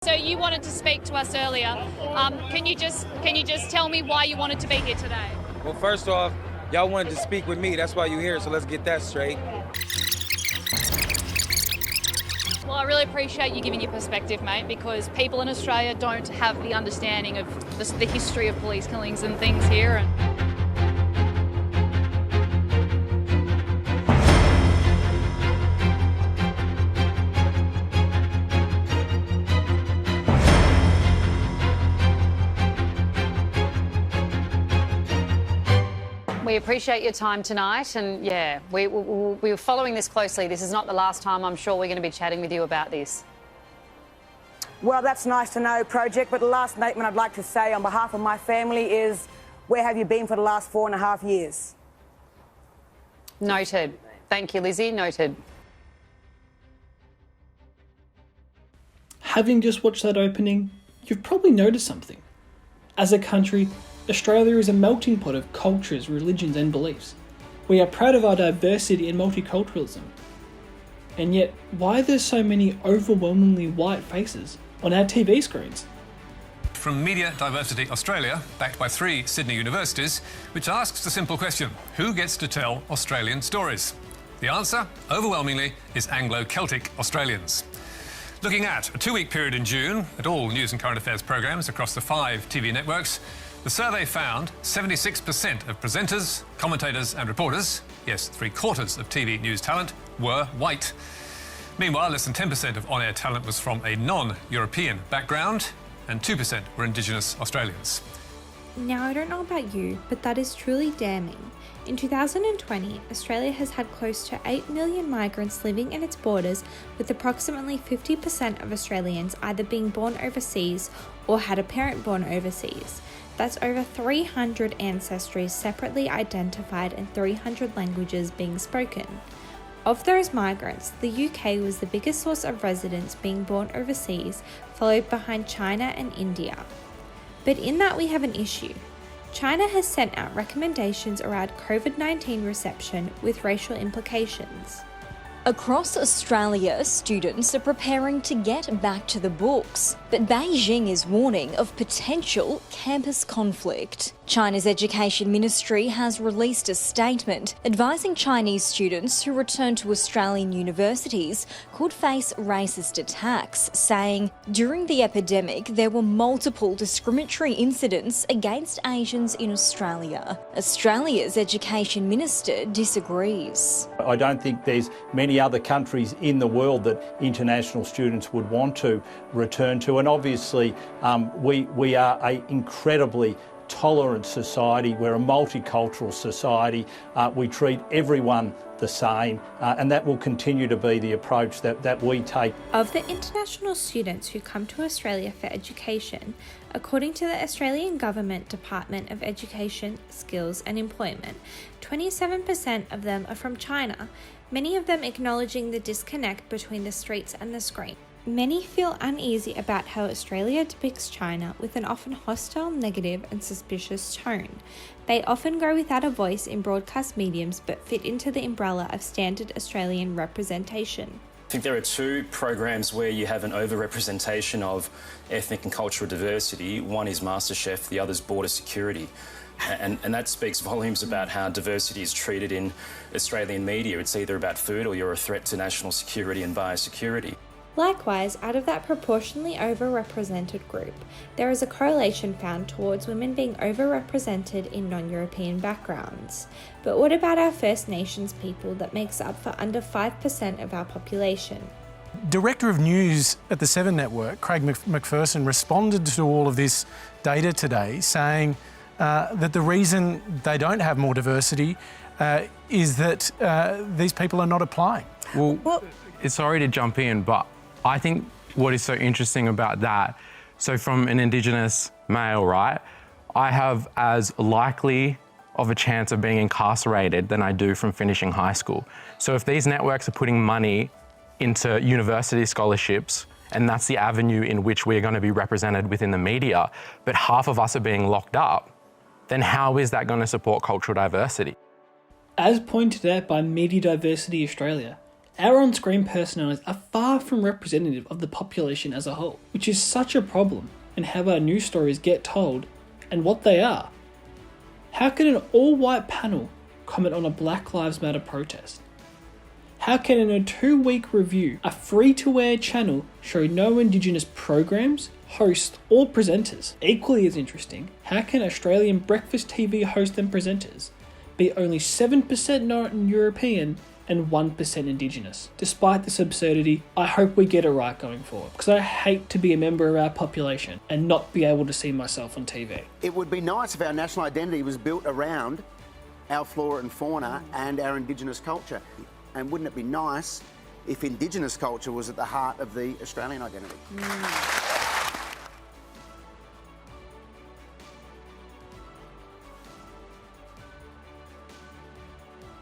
So you wanted to speak to us earlier. Can you just tell me why you wanted to be here today? Well, first off, y'all wanted to speak with me. That's why you're here, so let's get that straight. Well, I really appreciate you giving your perspective, mate, because people in Australia don't have the understanding of the history of police killings and things here. We appreciate your time tonight, and yeah, we were following this closely. This is not the last time I'm sure we're going to be chatting with you about this. Well, that's nice to know, Project, but the last statement I'd like to say on behalf of my family is, where have you been for the last 4.5 years? Noted. Thank you, Lizzie. Noted. Having just watched that opening, you've probably noticed something. As a country, Australia is a melting pot of cultures, religions and beliefs. We are proud of our diversity and multiculturalism. And yet, why are there so many overwhelmingly white faces on our TV screens? From Media Diversity Australia, backed by 3 Sydney universities, which asks the simple question, who gets to tell Australian stories? The answer, overwhelmingly, is Anglo-Celtic Australians. Looking at a 2-week period in June at all news and current affairs programmes across the 5 TV networks, the survey found 76% of presenters, commentators and reporters, yes, 3/4 of TV news talent, were white. Meanwhile, less than 10% of on-air talent was from a non-European background and 2% were Indigenous Australians. Now, I don't know about you, but that is truly damning. In 2020, Australia has had close to 8 million migrants living in its borders, with approximately 50% of Australians either being born overseas or had a parent born overseas. That's over 300 ancestries separately identified and 300 languages being spoken. Of those migrants, the UK was the biggest source of residents being born overseas, followed behind China and India. But in that we have an issue. China has sent out recommendations around COVID-19 reception with racial implications. Across Australia, students are preparing to get back to the books, but Beijing is warning of potential campus conflict. China's Education Ministry has released a statement advising Chinese students who return to Australian universities could face racist attacks, saying during the epidemic there were multiple discriminatory incidents against Asians in Australia. Australia's Education Minister disagrees. I don't think there's many other countries in the world that international students would want to return to, and obviously we are an incredibly tolerant society. We're a multicultural society. We treat everyone the same, and that will continue to be the approach that we take. Of the international students who come to Australia for education, according to the Australian Government Department of Education, Skills and Employment, 27% of them are from China, many of them acknowledging the disconnect between the streets and the screen. Many feel uneasy about how Australia depicts China with an often hostile, negative and suspicious tone. They often go without a voice in broadcast mediums but fit into the umbrella of standard Australian representation. I think there are 2 programs where you have an overrepresentation of ethnic and cultural diversity. One is MasterChef, the other is Border Security. And that speaks volumes about how diversity is treated in Australian media. It's either about food or you're a threat to national security and biosecurity. Likewise, out of that proportionally overrepresented group, there is a correlation found towards women being overrepresented in non-European backgrounds. But what about our First Nations people that makes up for under 5% of our population? Director of News at the 7 Network, Craig McPherson, responded to all of this data today, saying that the reason they don't have more diversity is that these people are not applying. Well, sorry to jump in, but I think what is so interesting about that, so from an Indigenous male, right, I have as likely of a chance of being incarcerated than I do from finishing high school. So if these networks are putting money into university scholarships, and that's the avenue in which we're going to be represented within the media, but half of us are being locked up, then how is that going to support cultural diversity? As pointed out by Media Diversity Australia, Our on-screen personalities are far from representative of the population as a whole, which is such a problem in how our news stories get told and what they are. How can an all-white panel comment on a Black Lives Matter protest? How can in a 2-week review, a free-to-air channel show no Indigenous programs, hosts or presenters? Equally as interesting, how can Australian breakfast TV hosts and presenters be only 7% Northern European and 1% Indigenous? Despite this absurdity, I hope we get it right going forward, because I hate to be a member of our population and not be able to see myself on TV. It would be nice if our national identity was built around our flora and fauna and our Indigenous culture. And wouldn't it be nice if Indigenous culture was at the heart of the Australian identity?